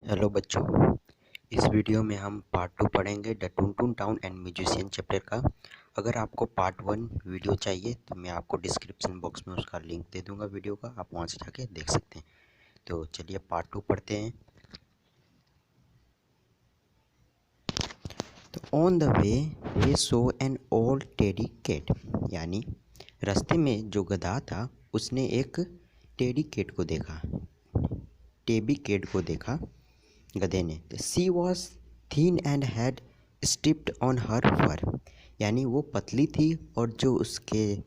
Hello बच्चों, इस video में हम पार्ट 2 पढ़ेंगे the Tuntun town and musician chapter का। अगर आपको पार्ट 1 वीडियो चाहिए तो मैं आपको डिस्क्रिप्शन बॉक्स में उसका लिंक दे दूंगा वीडियो का, आप वहां से जाके देख सकते हैं। तो चलिए पार्ट 2 पढ़ते हैं। तो on the way they saw an old tabby cat, यानी रास्ते में जो गधा था उसने एक टेडी कैट को देखा, टेबी कैट को देखा गधे ने। She was thin and had stripped on her fur, यानी वो पतली थी और जो उसके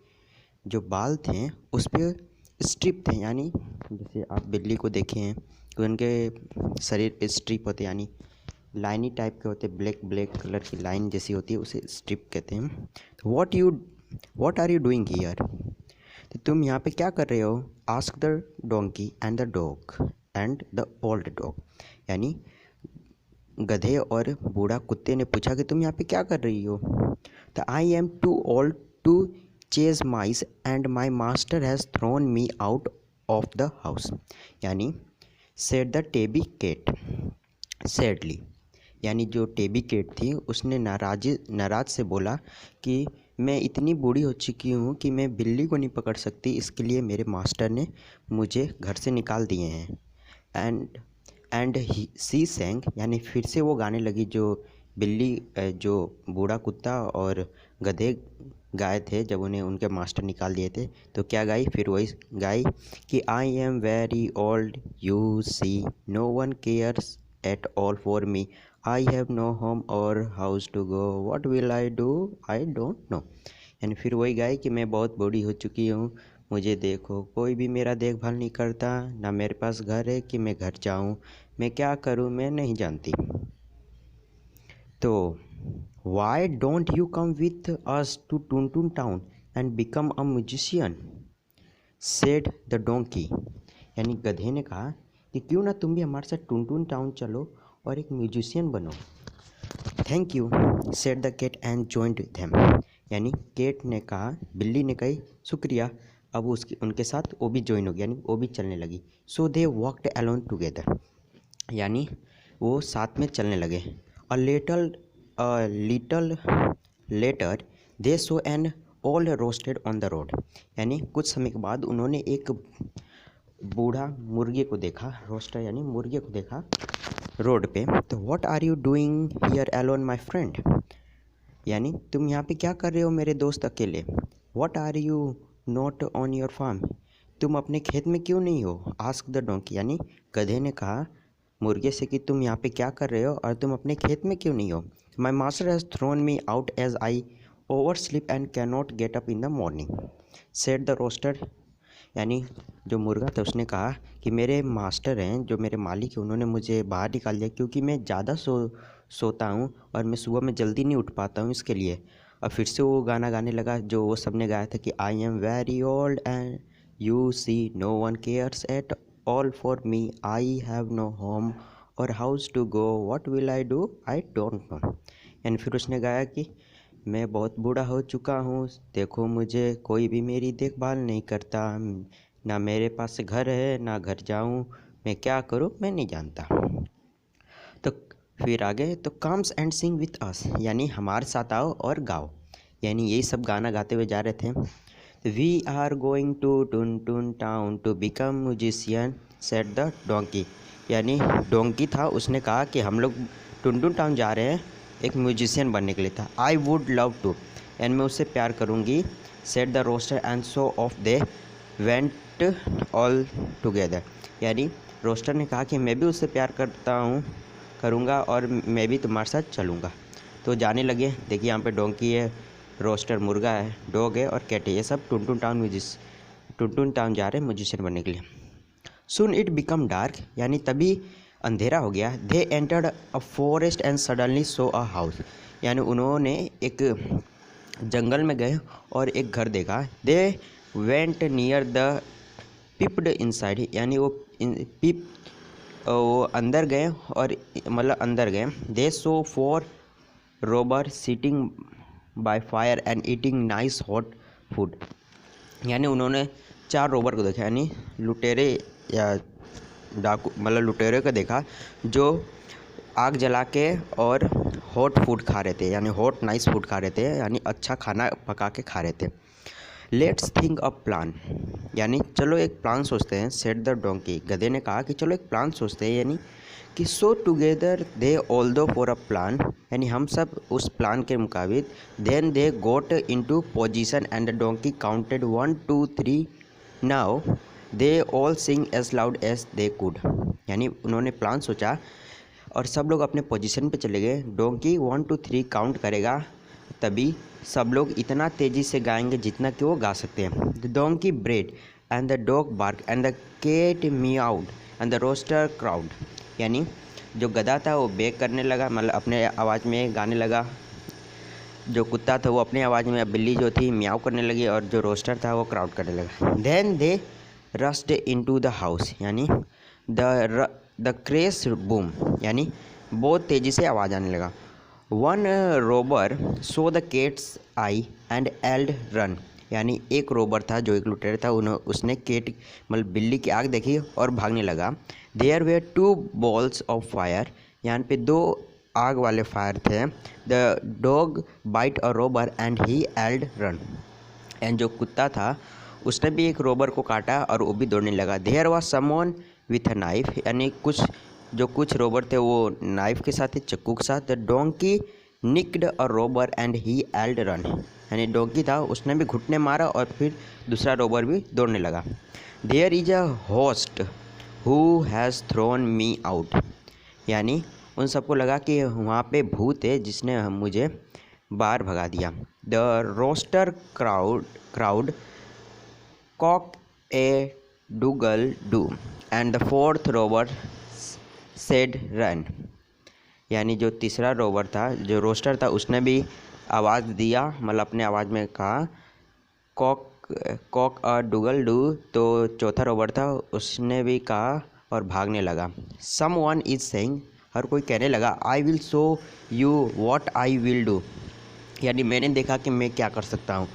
जो बाल थे उस पर स्ट्रिप थे, यानी जैसे आप बिल्ली को देखे हैं तो उनके शरीर पे स्ट्रिप होते, यानी लाइनी टाइप के होते, ब्लैक ब्लैक कलर की लाइन जैसी होती है, उसे स्ट्रिप कहते हैं। What are you doing here, तो तुम यहाँ पे क्या कर रहे हो? Ask the donkey and the dog and the old dog, यानी गधे और बूढ़ा कुत्ते ने पूछा कि तुम यहाँ पे क्या कर रही हो? तो I am too old to chase mice and my master has thrown me out of the house, यानी said the tabby cat sadly, यानी जो टेबी केट थी उसने नाराज से बोला कि मैं इतनी बूढ़ी हो चुकी हूँ कि मैं बिल्ली को नहीं पकड़ सकती, इसके लिए मेरे मास्टर ने मुझे घर से निकाल दिए हैं। एंड सी सेंग, यानी फिर से वो गाने लगी, जो बिल्ली जो बूढ़ा कुत्ता और गधे गाए थे जब उन्हें उनके मास्टर निकाल दिए थे, तो क्या गाई? फिर वही गाई कि I am very old you see no one cares at all for me, I have no home or house to go, what will I do I don't know, यानी फिर वही गाई कि मैं बहुत बूढ़ी हो चुकी हूँ, मुझे देखो कोई भी मेरा देखभाल नहीं करता, ना मेरे पास घर है कि मैं घर जाऊँ, मैं क्या करूँ मैं नहीं जानती। तो why don't you come with us to Tuntun town and become a musician, said the donkey, यानी गधे ने कहा कि क्यों ना तुम भी हमारे साथ टुनटुन टाउन चलो और एक म्यूजिशियन बनो। Thank you said the cat and joined with them, यानी कैट ने कहा, बिल्ली ने कही शुक्रिया, अब उसके उनके साथ वो भी ज्वाइन हो गई, यानी वो भी चलने लगी। सो दे वॉकड अलोन टुगेदर, यानी वो साथ में चलने लगे। Little letter they saw an old roasted on the road, यानी कुछ समय के बाद उन्होंने एक बूढ़ा मुर्गे को देखा, रोस्टर यानी मुर्गे को देखा रोड पे। तो what are you doing here alone my friend, यानी तुम यहाँ पे क्या कर रहे हो मेरे दोस्त अकेले? What are you not on your farm, तुम अपने खेत में क्यों नहीं हो? आस्क द डोंकी, यानी गधे ने कहा मुर्गे से कि तुम यहाँ पे क्या कर रहे हो और तुम अपने खेत में क्यों नहीं हो? My master has thrown me out as I over sleep and can not get up in the morning, said the rooster, यानी जो मुर्गा था उसने कहा कि मेरे मास्टर हैं, जो मेरे मालिक हैं, उन्होंने मुझे बाहर निकाल दिया क्योंकि मैं ज़्यादा सोता हूँ और मैं सुबह में जल्दी नहीं उठ पाता हूँ, इसके लिए। और फिर से वो गाना गाने लगा जो वो सब ने गाया था कि I am very old and you see no one cares at all for me, I have no home or house to go, what will I do I don't know, and फिर उसने गाया कि मैं बहुत बूढ़ा हो चुका हूँ, देखो मुझे कोई भी मेरी देखभाल नहीं करता, ना मेरे पास घर है ना घर जाऊँ, मैं क्या करूँ मैं नहीं जानता। तो फिर आगे तो comes and Singh with us, यानी हमारे साथ आओ और गाओ, यानी यही सब गाना गाते हुए जा रहे थे। We are going to Tun Tun town to become musician, said the donkey, यानी डोंकी था, उसने कहा कि हम लोग टुनटुन टाउन जा रहे हैं एक म्यूजिशियन बनने के लिए था। I would love to, and मैं उससे प्यार करूँगी, said the rooster and so off they went all together, यानी रोस्टर ने कहा कि मैं भी उससे प्यार करूँगा और मैं भी तुम्हारे साथ चलूँगा। तो जाने लगे। देखिए यहाँ पे डोंकी है, रोस्टर मुर्गा है, डॉग है और कैट है, ये सब टुनटुन टाउन जा रहे हैं म्यूजिशियन बनने के लिए। सुन इट बिकम डार्क, यानी तभी अंधेरा हो गया। They entered a forest and suddenly so a house, यानी उन्होंने एक जंगल में गए और एक घर देखा। They went near the peeped inside, यानी वो अंदर गए और मतलब अंदर गए। They saw four robber sitting by fire and eating nice hot food, यानी उन्होंने 4 रोबर को देखा, यानी लुटेरे या डाकू मतलब लुटेरे को देखा जो आग जला के और हॉट फूड खा रहे थे, यानी हॉट नाइस फूड खा रहे थे, यानी अच्छा खाना पका के खा रहे थे। लेट्स थिंक अ प्लान, यानी चलो एक प्लान सोचते हैं। सेट द डोंकी, गधे ने कहा कि चलो एक प्लान सोचते हैं, यानी कि so together they although for a plan, यानी हम सब उस प्लान के मुताबिक। Then they got into position and the donkey counted 1 2 3। Now they all sing as loud as they could, यानी उन्होंने प्लान सोचा और सब लोग अपने पोजीशन पे चले गए। डोंकी 1 2 3 काउंट करेगा, तभी सब लोग इतना तेज़ी से गाएंगे जितना कि वो गा सकते हैं। The donkey brayed and the dog bark and the cat miaowed and the rooster crowed, यानी जो गधा था वो बेक करने लगा, मतलब अपने आवाज़ में गाने लगा। जो कुत्ता था वो अपनी आवाज़ में, बिल्ली जो थी म्याऊ करने लगी, और जो रोस्टर था वो क्राउड करने लगा। Then they rushed into the house, यानी द क्रेश बूम, यानी बहुत तेज़ी से आवाज़ आने लगा। One robber saw the cat's eye and yelled run, यानी एक रोबर था जो एक लुटेरा था, उसने केट मतलब बिल्ली की आग देखी और भागने लगा। There were 2 balls of fire, यहाँ पे 2 आग वाले फायर थे। The dog bite a robber and he yelled run, and जो कुत्ता था उसने भी एक रोबर को काटा और वो भी दौड़ने लगा। There was someone with a knife, यानी कुछ रोबर थे वो नाइफ के साथ थे, चाकू के साथ। The donkey kicked a robber and he yelled run, यानी डोंकी था उसने भी घुटने मारा और फिर दूसरा रोबर भी दौड़ने लगा। There is a host who has thrown me out, यानी उन सबको लगा कि वहाँ पे भूत है जिसने मुझे बाहर भगा दिया। The rooster crowed cock a doodle doo and the 4th robber said run, यानी जो तीसरा रोबर था जो रोस्टर था उसने भी आवाज़ दिया, मतलब अपने आवाज़ में कहा कॉक अ डूगल डू, तो चौथा रोबर था उसने भी कहा और भागने लगा। सम वन इज सेइंग, हर कोई कहने लगा I will show you what I will do, यानी मैंने देखा कि मैं क्या कर सकता हूँ,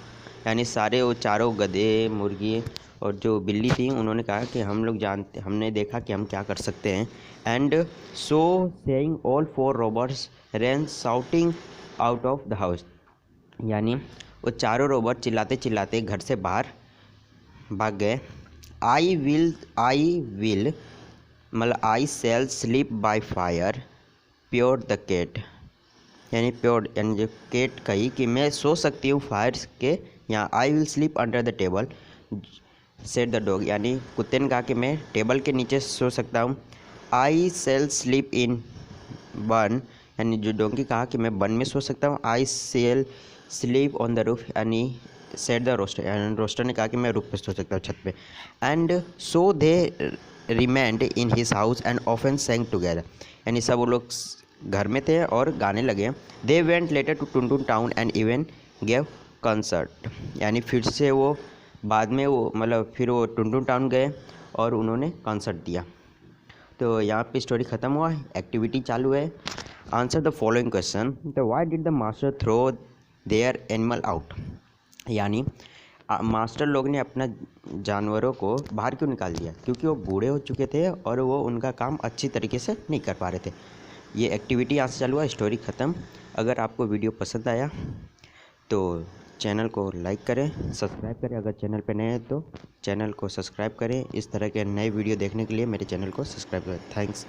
यानी सारे वो चारों गधे, मुर्गी और जो बिल्ली थी उन्होंने कहा कि हमने देखा कि हम क्या कर सकते हैं। And so saying all 4 robbers ran shouting out of the house, यानी वो चारों रोबर चिल्लाते चिल्लाते घर से बाहर भाग गए। आई विल मतलब I shall sleep by fire purred the cat, यानी प्योर यानी जो केट कही कि मैं सो सकती हूँ फायर के यहाँ। I will sleep under the table said the dog, यानी कुत्ते ने कहा कि मैं टेबल के नीचे सो सकता हूँ। आई सेल स्लीप इन बन, यानी जो डोंकी कहा कि मैं बन में सो सकता हूँ। I shall sleep on the roof, यानी सेड द रोस्टर, यानी रोस्टर ने कहा कि मैं रूफ पे सो सकता हूँ, छत पे। And so they remained in his house and often sang together, यानी सब वो लोग घर में थे और गाने लगे। They went later to Tuntun town and even gave concert, यानी फिर से वो बाद में वो मतलब फिर वो टुनटुन टाउन गए और उन्होंने कॉन्सर्ट दिया। तो यहाँ पे स्टोरी ख़त्म हुआ, एक्टिविटी चालू है। Answer the following question, the why did the master throw their animal out, यानी मास्टर लोग ने अपना जानवरों को बाहर क्यों निकाल दिया, क्योंकि वो बूढ़े हो चुके थे और वो उनका काम अच्छी तरीके से नहीं कर पा रहे थे। ये एक्टिविटी यहाँ से चालू हुआ, स्टोरी ख़त्म। अगर आपको वीडियो पसंद आया तो चैनल को लाइक करें, सब्सक्राइब करें, अगर चैनल पे नए हैं तो चैनल को सब्सक्राइब करें। इस तरह के नए वीडियो देखने के लिए मेरे चैनल को सब्सक्राइब करें। थैंक्स।